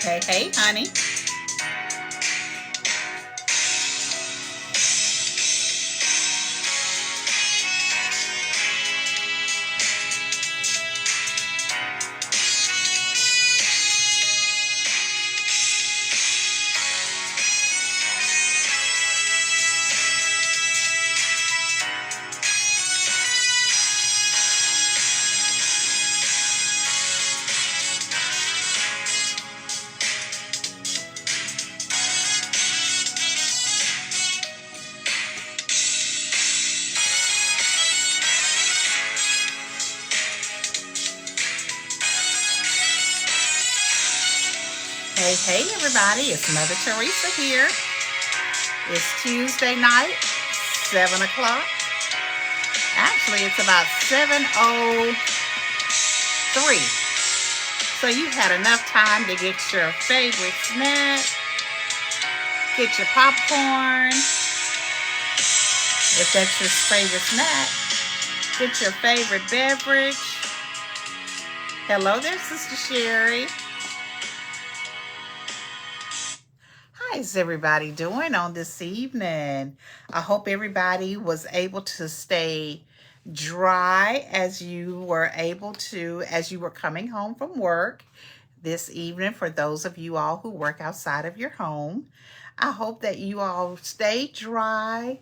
Hey, honey. Hey, everybody. It's Mother Theresa here. It's Tuesday night, 7 o'clock. Actually, it's about 7:03. So you had enough time to get your favorite snack, get your popcorn, if that's your favorite snack, get your favorite beverage. Hello there, Sister Sherry. How's everybody doing on this evening? I hope everybody was able to stay dry as you were as you were coming home from work this evening. For those of you all who work outside of your home, I hope that you all stay dry.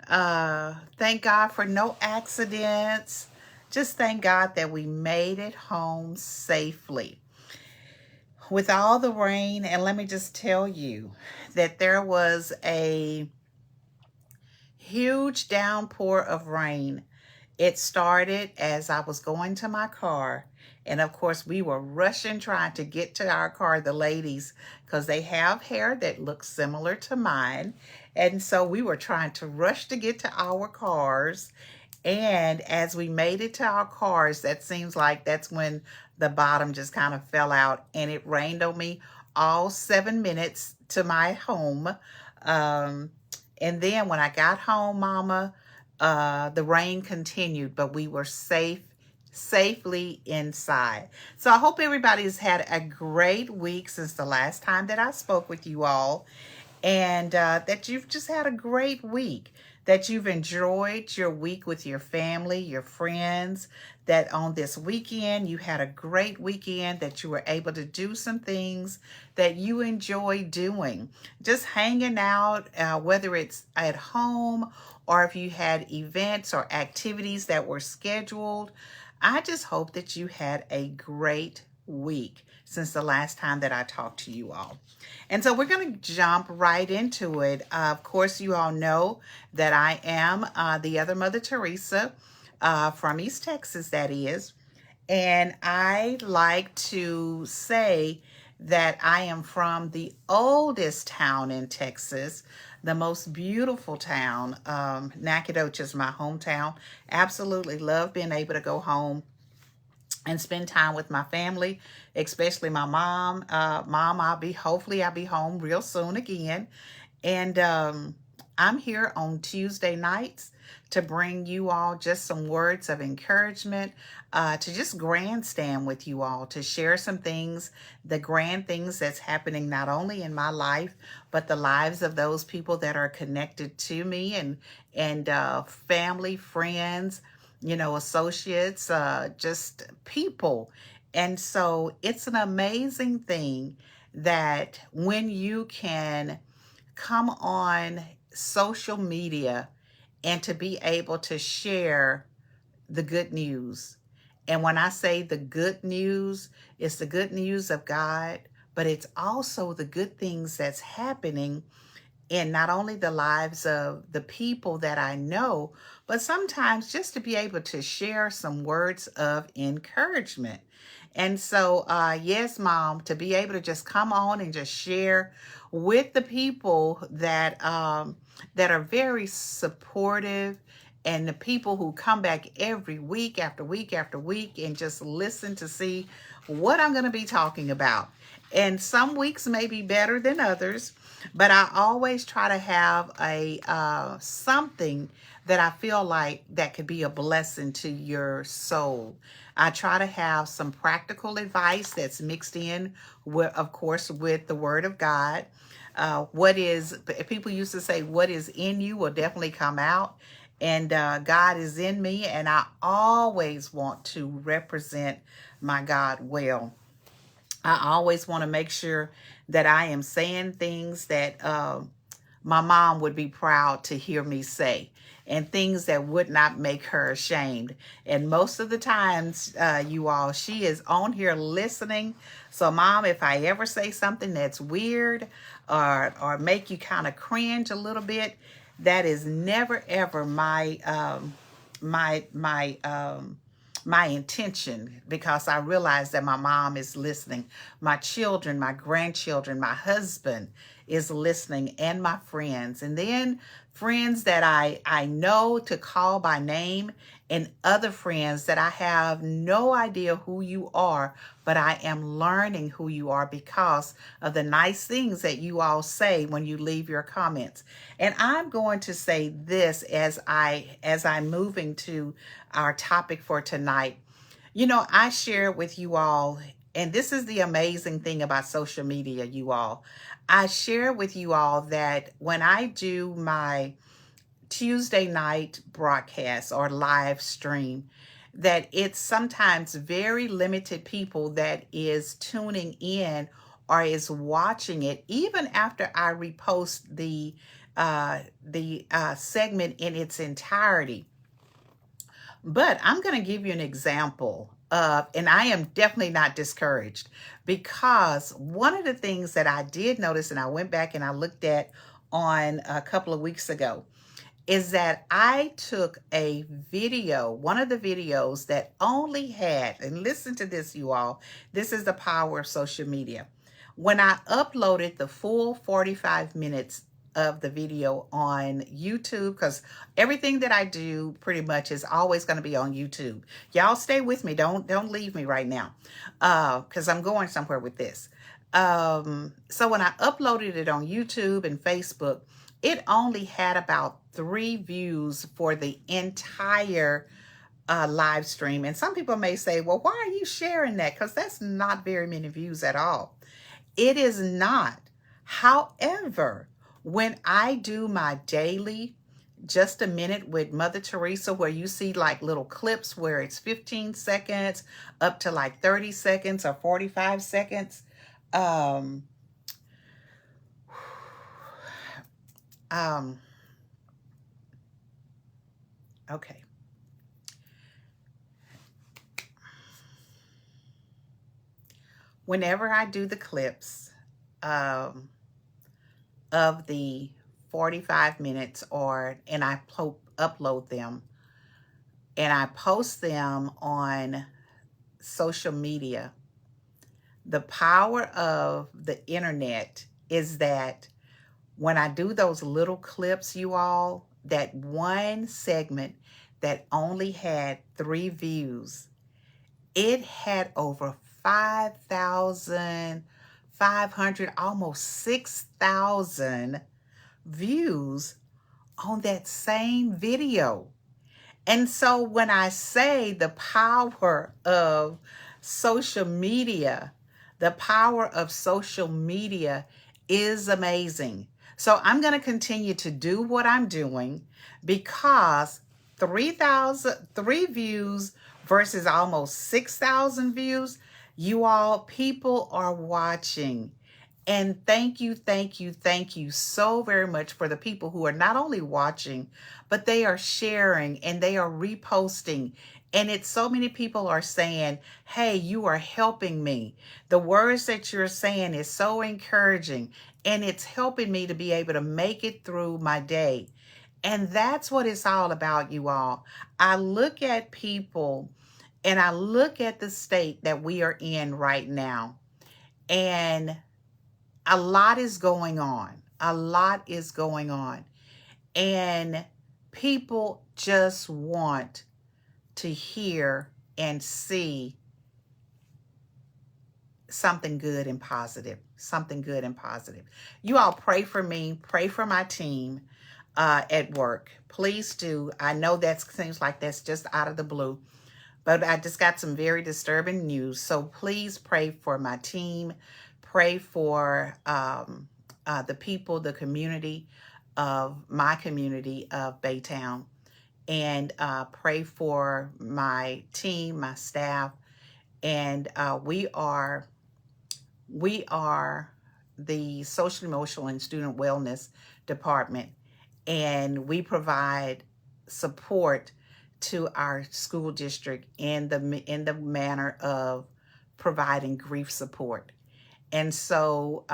Thank God for no accidents. Just thank God that we made it home safely with all the rain. And let me just tell you that there was a huge downpour of rain. It started as I was going to my car. And of course, we were rushing trying to get to our car, the ladies, because they have hair that looks similar to mine. And so we were trying to rush to get to our cars. And as we made it to our cars, that seems like that's when the bottom just kind of fell out, and it rained on me all 7 minutes to my home. And then when I got home, Mama, the rain continued, but we were safely inside. So I hope everybody's had a great week since the last time that I spoke with you all, and that you've just had a great week, that you've enjoyed your week with your family, your friends, that on this weekend you had a great weekend, that you were able to do some things that you enjoy doing, just hanging out, whether it's at home or if you had events or activities that were scheduled. I just hope that you had a great week since the last time that I talked to you all. And so we're going to jump right into it. Of course, you all know that I am the other Mother Theresa from East Texas, that is. And I like to say that I am from the oldest town in Texas, the most beautiful town. Nacogdoches is my hometown. Absolutely love being able to go home and spend time with my family, especially my mom. Hopefully I'll be home real soon again. And I'm here on Tuesday nights to bring you all just some words of encouragement, to just grandstand with you all, to share some things, the grand things that's happening not only in my life, but the lives of those people that are connected to me, and family, friends, associates, just people. And so it's an amazing thing that when you can come on social media and to be able to share the good news. And when I say the good news, it's the good news of God, but it's also the good things that's happening in not only the lives of the people that I know, but sometimes just to be able to share some words of encouragement. And so, yes, Mom, to be able to just come on and just share with the people that that are very supportive, and the people who come back every week after week after week and just listen to see what I'm going to be talking about. And some weeks may be better than others, but I always try to have a something that I feel like that could be a blessing to your soul. I try to have some practical advice that's mixed in with, of course, with the Word of God. What is, people used to say, what is in you will definitely come out. And God is in me, and I always want to represent my God well. I always want to make sure that I am saying things that my mom would be proud to hear me say, and things that would not make her ashamed. And most of the times, you all, she is on here listening. So Mom, if I ever say something that's weird or make you kind of cringe a little bit, that is never ever my intention, because I realize that my mom is listening. My children, my grandchildren, my husband is listening, and my friends. And then friends that I know to call by name, and other friends that I have no idea who you are, but I am learning who you are because of the nice things that you all say when you leave your comments. And I'm going to say this as I'm moving to our topic for tonight. You know, I share with you all, and this is the amazing thing about social media, you all. I share with you all that when I do my Tuesday night broadcast or live stream, that it's sometimes very limited people that is tuning in or is watching it, even after I repost the segment in its entirety. But I'm going to give you an example of, and I am definitely not discouraged, because one of the things that I did notice, and I went back and I looked at on a couple of weeks ago, is that I took a video, one of the videos that only had, and listen to this, you all, this is the power of social media. When I uploaded the full 45 minutes of the video on YouTube, because everything that I do pretty much is always going to be on YouTube. Y'all stay with me. Don't leave me right now, because I'm going somewhere with this. So when I uploaded it on YouTube and Facebook, it only had about 3 views for the entire live stream. And some people may say, well, why are you sharing that? Because that's not very many views at all. It is not. However, when I do my daily Just a Minute with Mother Theresa, where you see like little clips where it's 15 seconds up to like 30 seconds or 45 seconds, okay. Whenever I do the clips of the 45 minutes, and I upload them and I post them on social media, the power of the internet is that when I do those little clips, you all, that one segment that only had 3 views, it had over 5,500, almost 6,000 views on that same video. And so when I say the power of social media, the power of social media is amazing. So I'm going to continue to do what I'm doing, because 3 views versus almost 6,000 views, you all, people are watching. And thank you, thank you, thank you so very much for the people who are not only watching, but they are sharing and they are reposting. And it's so many people are saying, hey, you are helping me. The words that you're saying is so encouraging, and it's helping me to be able to make it through my day. And that's what it's all about, you all. I look at people and I look at the state that we are in right now, and a lot is going on. A lot is going on. And people just want to hear and see something good and positive. Something good and positive. You all pray for me. Pray for my team. at work. Please do. I know that seems like that's just out of the blue, but I just got some very disturbing news. So please pray for my team. Pray for the people, the community of my community of Baytown. And pray for my team, my staff. And we are the social, emotional, and student wellness department. And we provide support to our school district in the manner of providing grief support. And so,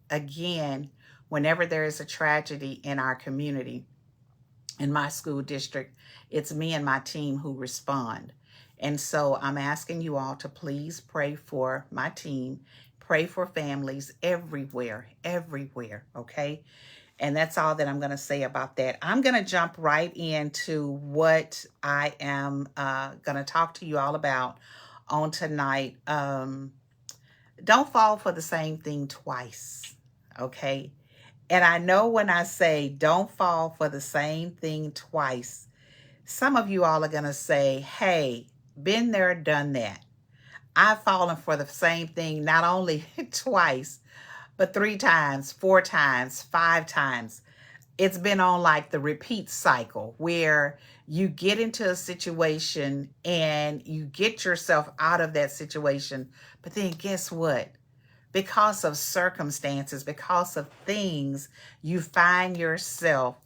again, whenever there is a tragedy in our community, in my school district, it's me and my team who respond. And so I'm asking you all to please pray for my team, pray for families everywhere, okay? And that's all that I'm going to say about that. I'm going to jump right into what I am going to talk to you all about on tonight. Don't fall for the same thing twice, okay? And I know when I say don't fall for the same thing twice, some of you all are going to say, hey, been there, done that. I've fallen for the same thing not only twice, but 3 times, 4 times, 5 times. It's been on like the repeat cycle where you get into a situation and you get yourself out of that situation. But then guess what? Because of circumstances, because of things, you find yourself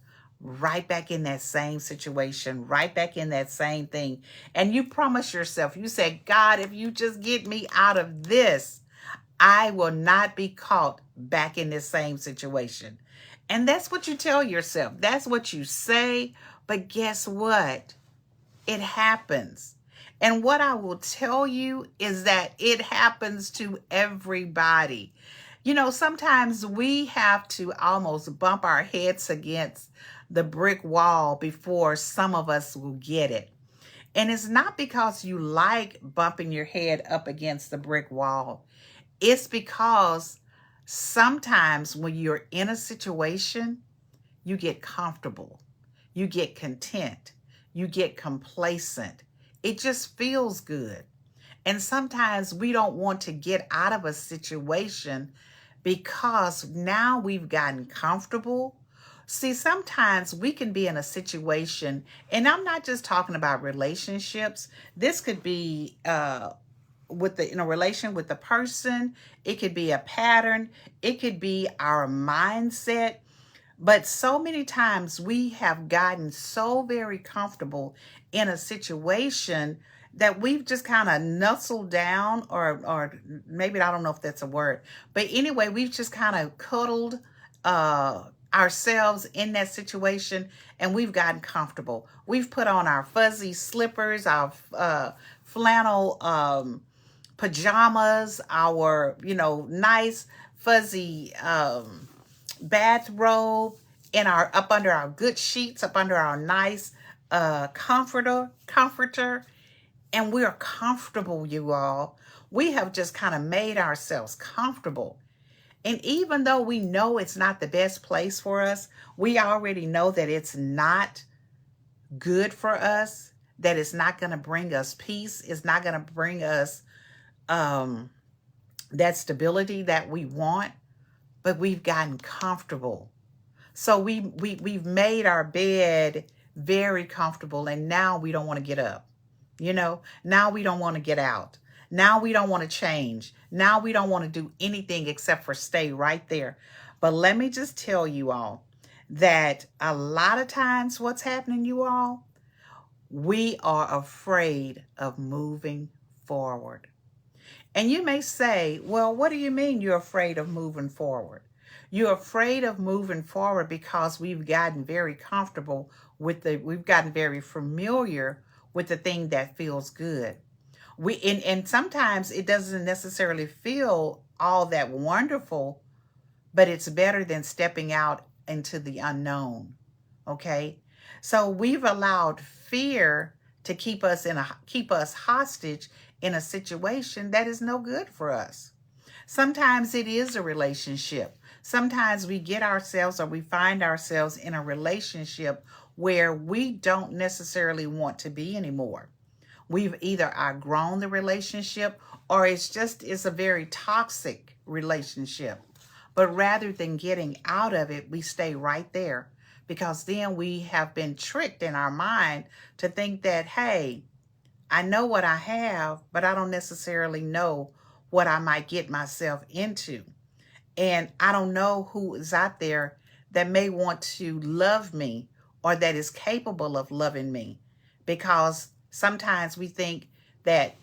right back in that same situation, right back in that same thing. And you promise yourself, you say, God, if you just get me out of this, I will not be caught back in this same situation. And that's what you tell yourself. That's what you say. But guess what? It happens. And what I will tell you is that it happens to everybody. You know, sometimes we have to almost bump our heads against the brick wall before some of us will get it. And it's not because you like bumping your head up against the brick wall. It's because sometimes when you're in a situation, you get comfortable, you get content, you get complacent. It just feels good. And sometimes we don't want to get out of a situation because now we've gotten comfortable. See, sometimes we can be in a situation, and I'm not just talking about relationships. This could be in a relation with the person. It could be a pattern. It could be our mindset. But so many times we have gotten so very comfortable in a situation that we've just kind of nuzzled down, or maybe, I don't know if that's a word, but anyway, we've just kind of cuddled ourselves in that situation, and we've gotten comfortable. We've put on our fuzzy slippers, our flannel pajamas, our, nice fuzzy bathrobe, in our up under our good sheets, up under our nice comforter, and we're comfortable, you all. We have just kind of made ourselves comfortable. And even though we know it's not the best place for us, we already know that it's not good for us, that it's not going to bring us peace, it's not going to bring us that stability that we want, but we've gotten comfortable. So we've made our bed very comfortable, and now we don't want to get up. Now we don't want to get out. Now we don't want to change. Now we don't want to do anything except for stay right there. But let me just tell you all that a lot of times what's happening, you all, we are afraid of moving forward. And you may say, well, what do you mean you're afraid of moving forward? You're afraid of moving forward because we've gotten very comfortable we've gotten very familiar with the thing that feels good. And sometimes it doesn't necessarily feel all that wonderful, but it's better than stepping out into the unknown. Okay? So we've allowed fear to keep us hostage in a situation that is no good for us. Sometimes it is a relationship. Sometimes we get ourselves or we find ourselves in a relationship where we don't necessarily want to be anymore. We've either outgrown the relationship or it's a very toxic relationship. But rather than getting out of it, we stay right there because then we have been tricked in our mind to think that, hey, I know what I have, but I don't necessarily know what I might get myself into. And I don't know who is out there that may want to love me or that is capable of loving me, because sometimes we think that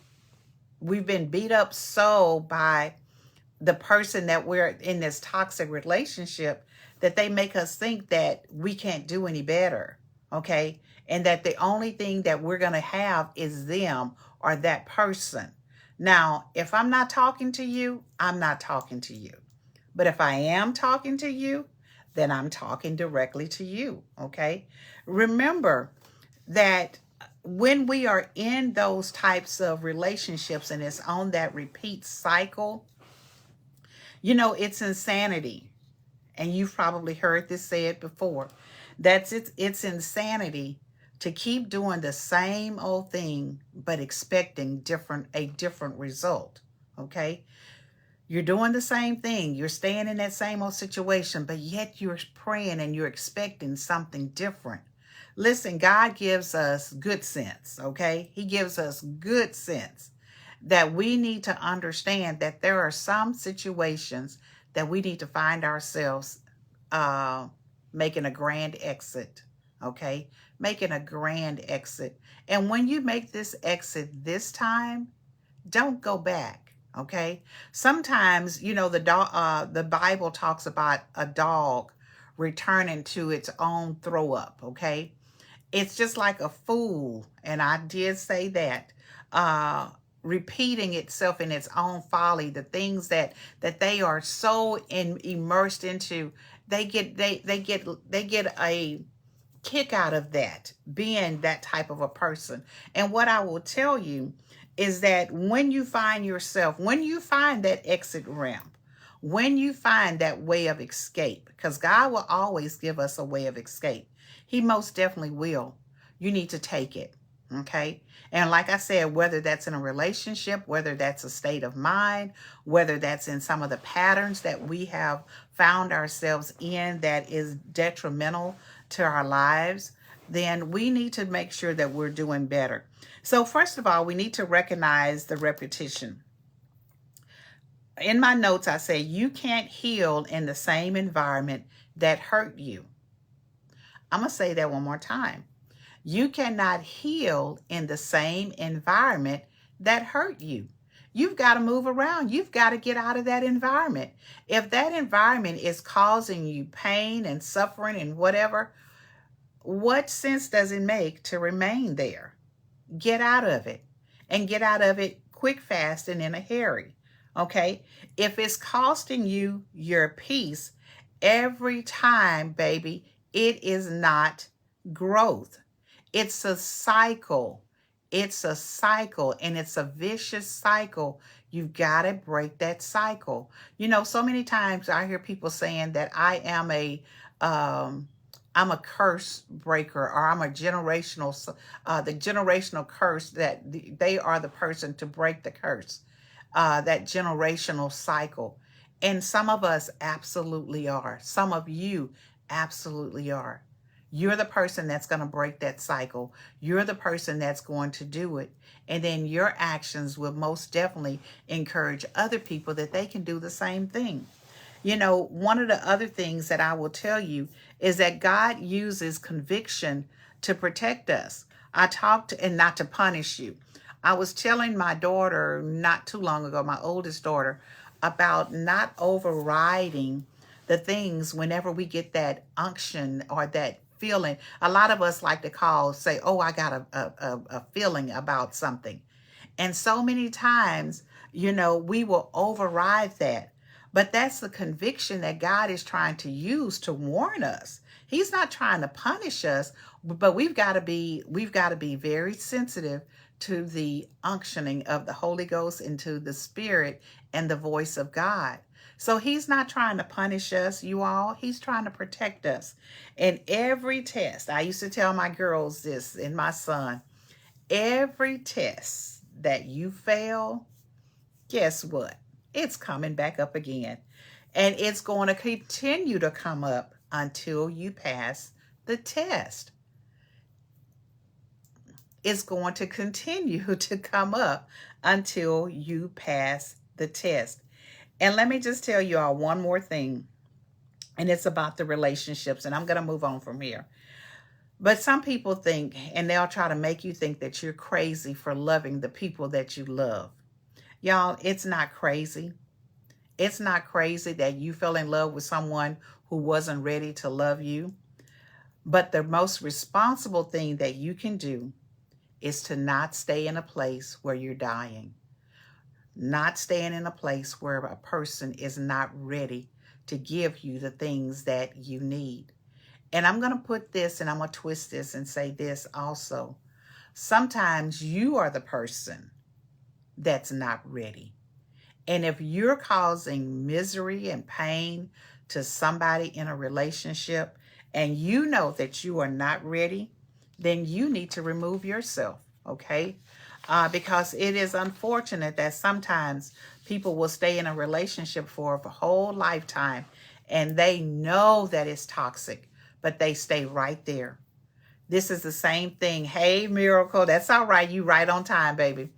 we've been beat up so by the person that we're in this toxic relationship that they make us think that we can't do any better, okay? And that the only thing that we're going to have is them or that person. Now, if I'm not talking to you, I'm not talking to you. But if I am talking to you, then I'm talking directly to you, okay? Remember that when we are in those types of relationships and it's on that repeat cycle, it's insanity. And you've probably heard this said before. It's insanity to keep doing the same old thing but expecting a different result. Okay? You're doing the same thing. You're staying in that same old situation, but yet you're praying and you're expecting something different. Listen, God gives us good sense, okay? He gives us good sense that we need to understand that there are some situations that we need to find ourselves making a grand exit, okay? Making a grand exit. And when you make this exit this time, don't go back, okay? Sometimes, the Bible talks about a dog returning to its own throw up, okay? It's just like a fool, and I did say that, repeating itself in its own folly, the things that they are so immersed into, they get a kick out of that, being that type of a person. And what I will tell you is that when you find that exit ramp, when you find that way of escape, because God will always give us a way of escape. He most definitely will. You need to take it, okay? And like I said, whether that's in a relationship, whether that's a state of mind, whether that's in some of the patterns that we have found ourselves in that is detrimental to our lives, then we need to make sure that we're doing better. So first of all, we need to recognize the repetition. In my notes, I say you can't heal in the same environment that hurt you. I'm going to say that one more time. You cannot heal in the same environment that hurt you. You've got to move around. You've got to get out of that environment. If that environment is causing you pain and suffering and whatever, what sense does it make to remain there? Get out of it, and get out of it quick, fast, and in a hurry. Okay? If it's costing you your peace every time, baby, it is not growth. It's a cycle. It's a cycle, and it's a vicious cycle. You've got to break that cycle. So many times I hear people saying that I'm a curse breaker, or I'm a the generational curse, that they are the person to break the curse, that generational cycle. And some of us absolutely are. Some of you absolutely are. You're the person that's going to break that cycle. You're the person that's going to do it. And then your actions will most definitely encourage other people that they can do the same thing. One of the other things that I will tell you is that God uses conviction to protect us. And not to punish you. I was telling my daughter not too long ago, my oldest daughter, about not overriding the things whenever we get that unction or that feeling. A lot of us like to say, oh, I got a feeling about something. And so many times, we will override that. But that's the conviction that God is trying to use to warn us. He's not trying to punish us, but we've got to be very sensitive to the unctioning of the Holy Ghost, into the Spirit and the voice of God. So he's not trying to punish us, you all. He's trying to protect us. In every test, I used to tell my girls this and my son, every test that you fail, guess what? It's coming back up again. And it's going to continue to come up until you pass the test. It's going to continue to come up until you pass the test. And let me just tell you all one more thing, and it's about the relationships, and I'm going to move on from here. But some people think, and they'll try to make you think that you're crazy for loving the people that you love. Y'all, it's not crazy. It's not crazy that you fell in love with someone who wasn't ready to love you. But the most responsible thing that you can do is to not stay in a place where you're dying. Not staying in a place where a person is not ready to give you the things that you need. And I'm going to put this, and I'm going to twist this and say this also. Sometimes you are the person that's not ready. And if you're causing misery and pain to somebody in a relationship, and you know that you are not ready, then you need to remove yourself, okay? Because it is unfortunate that sometimes people will stay in a relationship for a whole lifetime, and they know that it's toxic, but they stay right there. This is the same thing. Hey, Miracle, that's all right. You right on time, baby.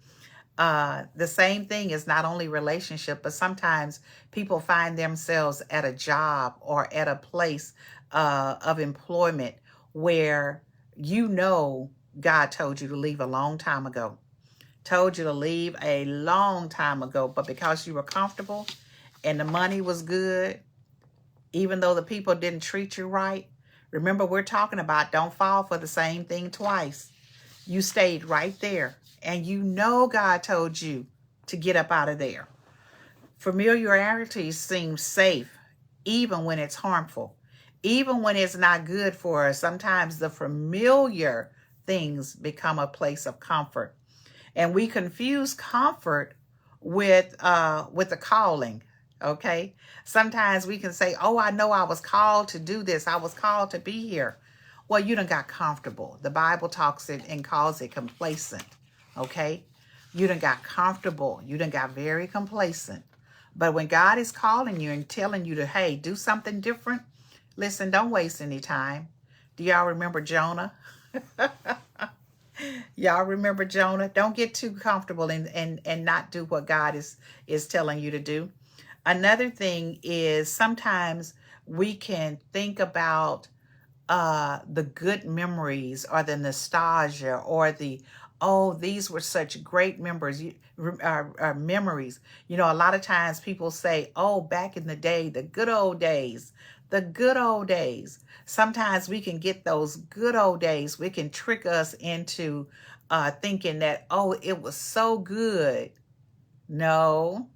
The same thing is not only relationship, but sometimes people find themselves at a job or at a place of employment where you know God told you to leave a long time ago. Told you to leave a long time ago, but because you were comfortable and the money was good, even though the people didn't treat you right, remember we're talking about don't fall for the same thing twice. You stayed right there, and you know God told you to get up out of there. Familiarity seems safe, even when it's harmful, even when it's not good for us. Sometimes the familiar things become a place of comfort, and we confuse comfort with the calling. Okay, sometimes we can say, "Oh, I know I was called to do this. I was called to be here." Well, you done got comfortable. The Bible talks it and calls it complacent. Okay, you done got comfortable. You done got very complacent. But when God is calling you and telling you to, hey, do something different, listen, don't waste any time. Do y'all remember Jonah? Y'all remember Jonah? Don't get too comfortable and not do what God is telling you to do. Another thing is sometimes we can think about the good memories or the nostalgia or the, oh, these were such great memories. Memories. You know, a lot of times people say, oh, back in the day, the good old days, the good old days. Sometimes we can get those good old days. We can trick us into thinking that, oh, it was so good. No,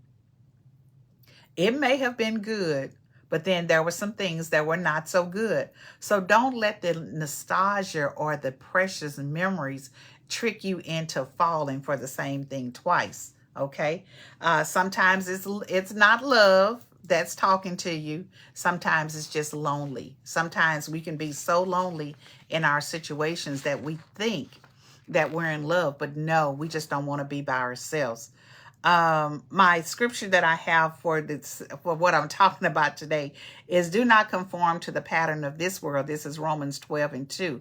it may have been good, but then there were some things that were not so good. So don't let the nostalgia or the precious memories trick you into falling for the same thing twice. Okay. Sometimes it's not love that's talking to you. Sometimes it's just lonely. Sometimes we can be so lonely in our situations that we think that we're in love, but no, we just don't want to be by ourselves. My scripture that I have for this, for what I'm talking about today, is do not conform to the pattern of this world. This is Romans 12:2.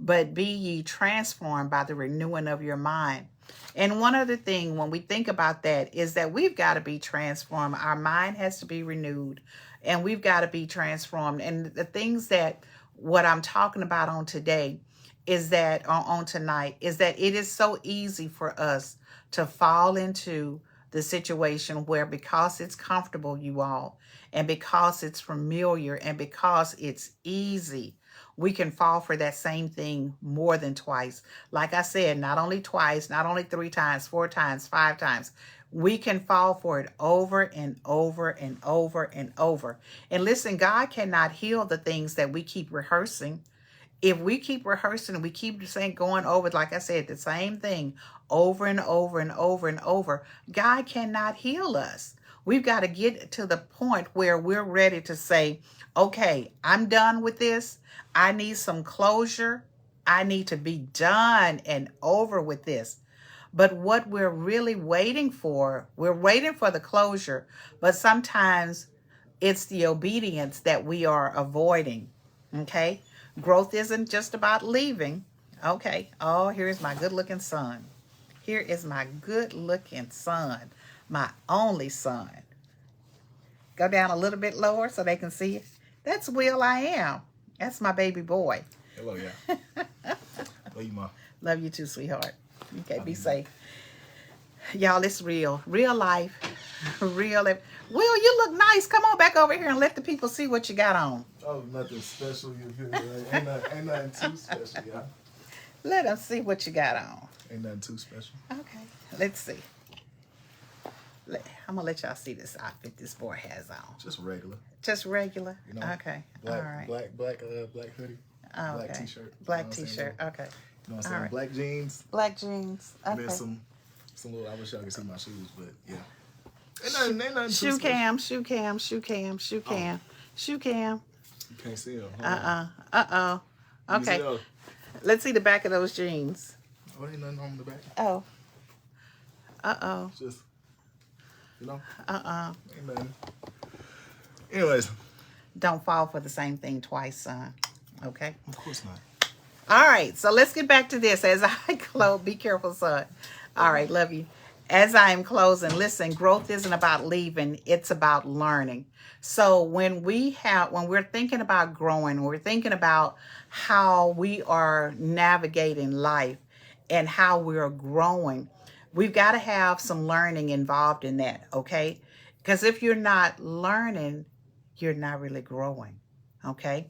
But be ye transformed by the renewing of your mind. And one other thing, when we think about that, is that we've got to be transformed. Our mind has to be renewed, and we've got to be transformed. And the things that what I'm talking about on today is that on tonight is that it is so easy for us to fall into the situation where, because it's comfortable, you all, and because it's familiar, and because it's easy, we can fall for that same thing more than twice. Like I said, not only twice, not only 3 times, 4 times, 5 times. We can fall for it over and over and over and over. And listen, God cannot heal the things that we keep rehearsing. If we keep rehearsing and we keep saying, going over, like I said, the same thing over and over and over and over, God cannot heal us. We've got to get to the point where we're ready to say, okay, I'm done with this. I need some closure. I need to be done and over with this. But what we're really waiting for, we're waiting for the closure, but sometimes it's the obedience that we are avoiding. Okay? Growth isn't just about leaving. Okay. Oh, here's my good looking son. Here is my good looking son, my only son. Go down a little bit lower so they can see it. That's Will I Am. That's my baby boy. Hello, yeah. Love you, Mom. Love you too, sweetheart. Okay, be safe. Y'all, it's real. Real life. Real life. Will, you look nice. Come on back over here and let the people see what you got on. Oh, nothing special. Ain't nothing too special, y'all. Let them see what you got on. Ain't nothing too special. Okay, let's see. I'm going to let y'all see this outfit this boy has on. Just regular. Just regular? You know, okay, black, all right. Black hoodie. Oh, black okay. t-shirt. Black t-shirt, okay. You know what I'm saying? All right. Black jeans. Black jeans, okay. And then some little, I wish y'all could see my shoes, but yeah. Ain't nothing shoe too cam, shoe cam, shoe cam, shoe cam, shoe cam. You can't see them. Okay. Let's see the back of those jeans. Oh, ain't nothing on the back. Oh. It's just, you know. Ain't nothing. Anyways. Don't fall for the same thing twice, son. Okay? Of course not. All right. So let's get back to this. As I close, be careful, son. All right. Love you. As I am closing, listen, growth isn't about leaving. It's about learning. So when we're thinking about growing, we're thinking about how we are navigating life and how we're growing, we've got to have some learning involved in that, okay? Because if you're not learning, you're not really growing, okay?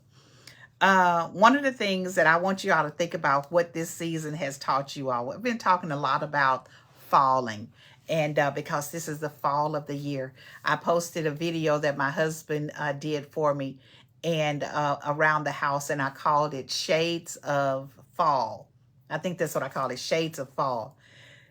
One of the things that I want you all to think about what this season has taught you all. We've been talking a lot about falling, and because this is the fall of the year, I posted a video that my husband did for me and around the house, and I called it Shades of Fall. I think that's what I call it, Shades of Fall.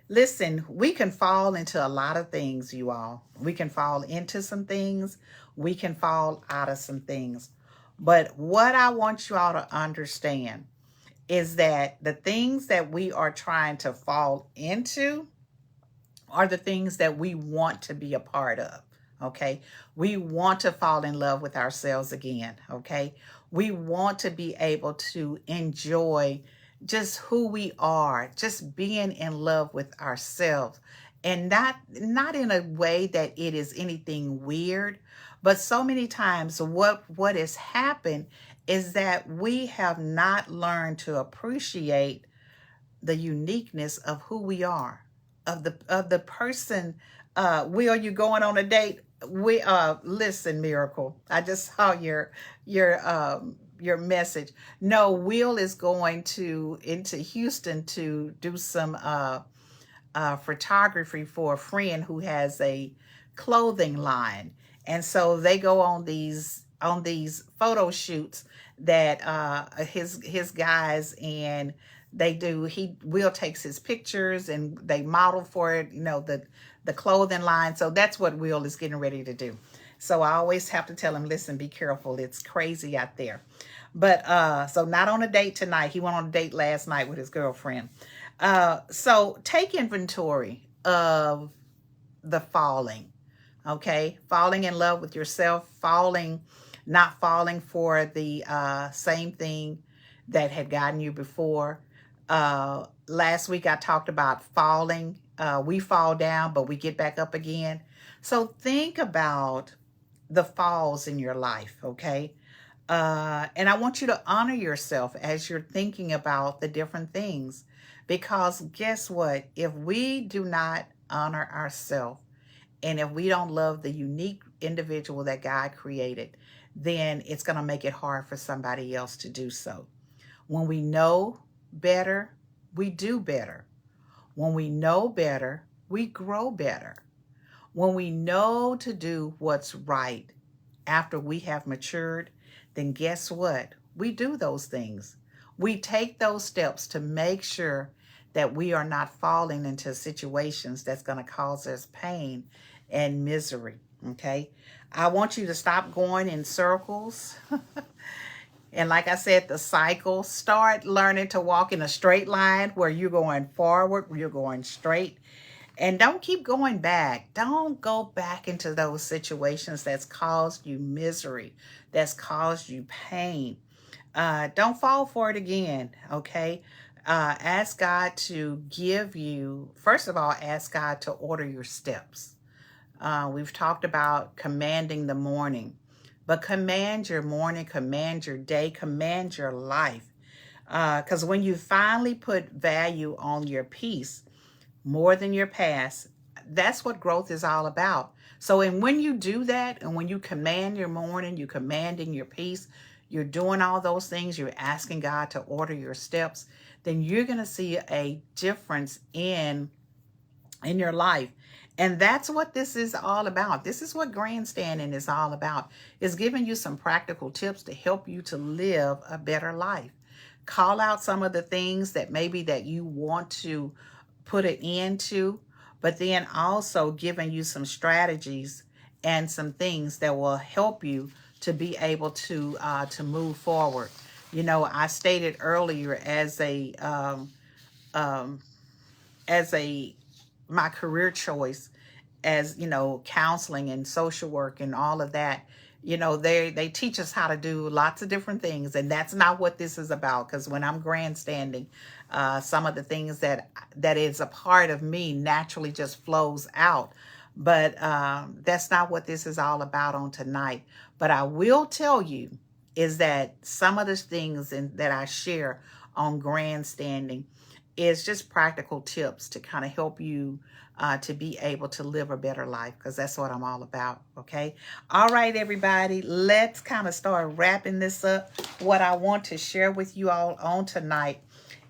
Listen, we can fall into a lot of things, you all. We can fall into some things. We can fall out of some things. But what I want you all to understand is that the things that we are trying to fall into are the things that we want to be a part of, okay? We want to fall in love with ourselves again, okay? We want to be able to enjoy just who we are, just being in love with ourselves, and not in a way that it is anything weird, but so many times what has happened is that we have not learned to appreciate the uniqueness of who we are, of the person. Will, you going on a date? We listen, Miracle, I just saw your message. No, Will is going into Houston to do some photography for a friend who has a clothing line, and so they go on these photo shoots that his guys, and they do. Will takes his pictures and they model for it, you know, the clothing line. So that's what Will is getting ready to do. So I always have to tell him, listen, be careful. It's crazy out there. But so not on a date tonight. He went on a date last night with his girlfriend. So take inventory of the falling, okay? Falling in love with yourself, not falling for the same thing that had gotten you before. Last week I talked about falling. We fall down, but we get back up again. So think about the falls in your life, okay? And I want you to honor yourself as you're thinking about the different things. Because guess what? If we do not honor ourselves, and if we don't love the unique individual that God created, then it's going to make it hard for somebody else to do so. When we know better, we do better. When we know better, we grow better. When we know to do what's right after we have matured, then guess what? We do those things. We take those steps to make sure that we are not falling into situations that's going to cause us pain and misery. Okay? I want you to stop going in circles. And like I said, the cycle, start learning to walk in a straight line where you're going forward, where you're going straight. And don't keep going back. Don't go back into those situations that's caused you misery, that's caused you pain. Don't fall for it again, okay? Ask God to give you, first of all, ask God to order your steps. We've talked about commanding the morning, but command your morning, command your day, command your life. Because when you finally put value on your peace more than your past, that's what growth is all about. So, and when you do that, and when you command your morning, you commanding your peace, you're doing all those things, you're asking God to order your steps, then you're going to see a difference in your life. And that's what this is all about. This is what grandstanding is all about. It's giving you some practical tips to help you to live a better life. Call out some of the things that maybe that you want to put it into, but then also giving you some strategies and some things that will help you to be able to move forward. You know, I stated earlier as a my career choice, as you know, counseling and social work and all of that, you know, they teach us how to do lots of different things, and that's not what this is about. Because when I'm grandstanding, some of the things that is a part of me naturally just flows out. But that's not what this is all about on tonight. But I will tell you is that some of the things that I share on grandstanding is just practical tips to kind of help you to be able to live a better life, because that's what I'm all about. Okay. All right, everybody, let's kind of start wrapping this up. What I want to share with you all on tonight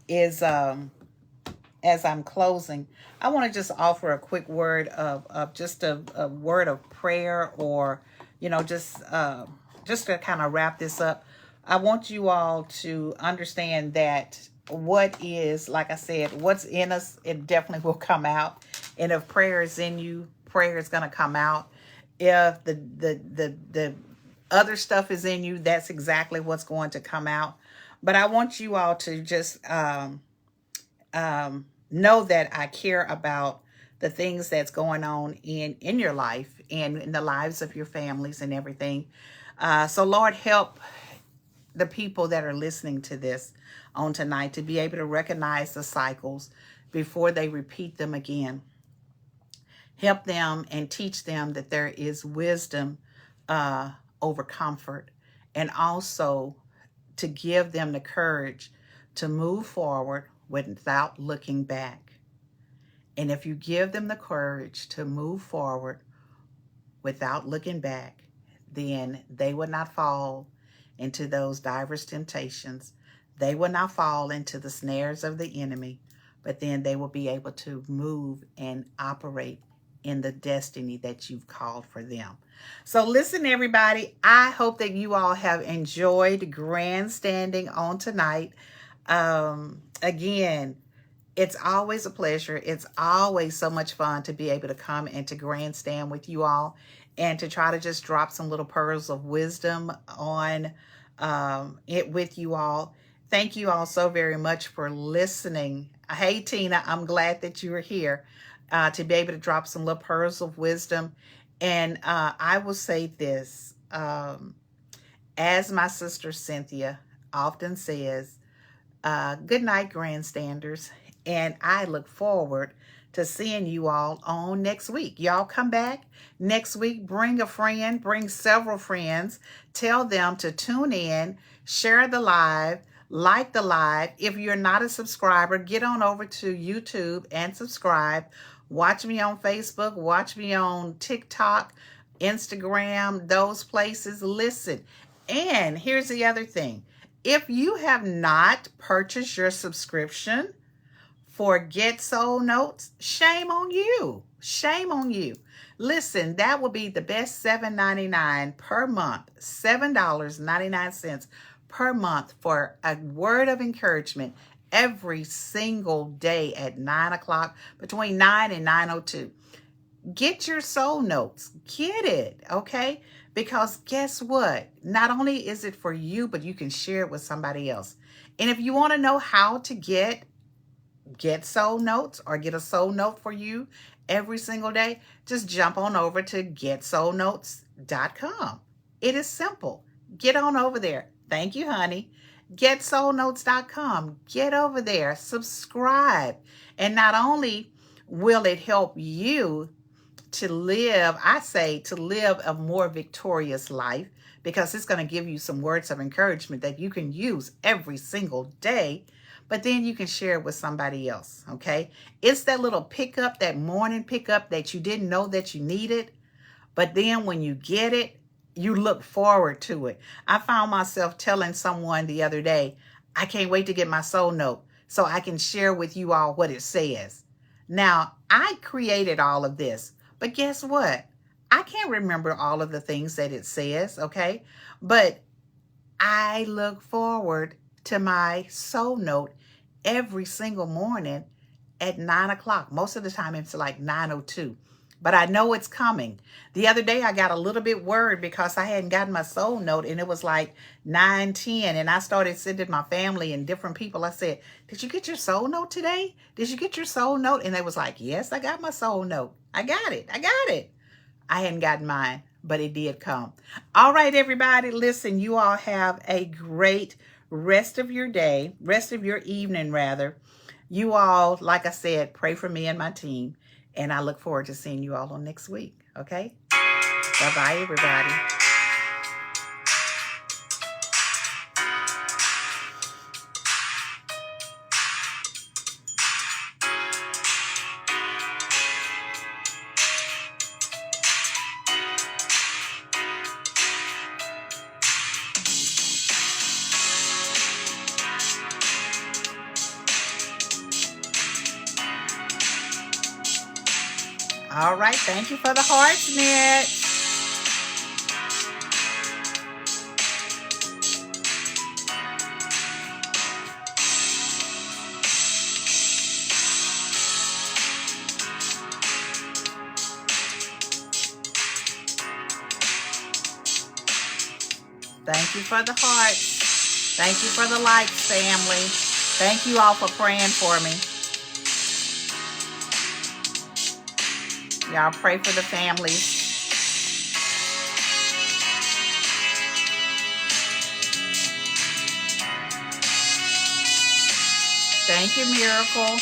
is as I'm closing, I want to just offer a quick word of just a word of prayer, or you know, just to kind of wrap this up. I want you all to understand that what is, like I said, what's in us, it definitely will come out. And if prayer is in you, prayer is going to come out. If the other stuff is in you, that's exactly what's going to come out. But I want you all to just know that I care about the things that's going on in your life and in the lives of your families and everything. So Lord, help the people that are listening to this on tonight to be able to recognize the cycles before they repeat them again. Help them and teach them that there is wisdom over comfort, and also to give them the courage to move forward without looking back. And if you give them the courage to move forward without looking back, then they will not fall into those diverse temptations. They will not fall into the snares of the enemy, but then they will be able to move and operate in the destiny that you've called for them. So listen, everybody, I hope that you all have enjoyed grandstanding on tonight. Again, it's always a pleasure. It's always so much fun to be able to come and to grandstand with you all and to try to just drop some little pearls of wisdom on it with you all. Thank you all so very much for listening. Hey, Tina, I'm glad that you are here to be able to drop some little pearls of wisdom. And I will say this, as my sister Cynthia often says, good night, grandstanders. And I look forward to seeing you all on next week. Y'all come back next week. Bring a friend, bring several friends. Tell them to tune in, share the live, like the live. If you're not a subscriber, get on over to YouTube and subscribe. Watch me on Facebook. Watch me on TikTok, Instagram, those places. Listen. And here's the other thing. If you have not purchased your subscription for Get Soul Notes, shame on you. Shame on you. Listen, that will be the best $7.99 per month, $7.99 per month for a word of encouragement every single day at 9 o'clock, between 9 and 9:02. Get your soul notes. Get it, okay? Because guess what? Not only is it for you, but you can share it with somebody else. And if you want to know how to get soul notes or get a soul note for you every single day, just jump on over to getsoulnotes.com. It is simple. Get on over there. Thank you, honey. Getsoulnotes.com. Get over there. Subscribe. And not only will it help you to live, I say to live a more victorious life, because it's going to give you some words of encouragement that you can use every single day, but then you can share it with somebody else, okay? It's that little pickup, that morning pickup that you didn't know that you needed, but then when you get it, you look forward to it. I found myself telling someone the other day, I can't wait to get my soul note so I can share with you all what it says. Now, I created all of this, but guess what? I can't remember all of the things that it says, okay? But I look forward to my soul note every single morning at 9 o'clock. Most of the time it's like 9:02. But I know it's coming. The other day I got a little bit worried because I hadn't gotten my soul note, and it was like 9:10, and I started sending my family and different people. I said, did you get your soul note today? Did you get your soul note? And they was like, yes, I got my soul note. I got it. I got it. I hadn't gotten mine, but it did come. All right, everybody, listen, you all have a great rest of your day, rest of your evening, rather. You all, like I said, pray for me and my team, and I look forward to seeing you all on next week, okay? Bye-bye, everybody. All right, thank you for the hearts, Nick. Thank you for the hearts. Thank you for the likes, family. Thank you all for praying for me. Y'all pray for the families. Thank you, Miracle.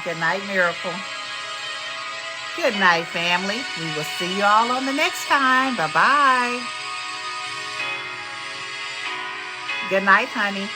Good night, Miracle. Good night, family. We will see you all on the next time. Bye-bye. Good night, honey.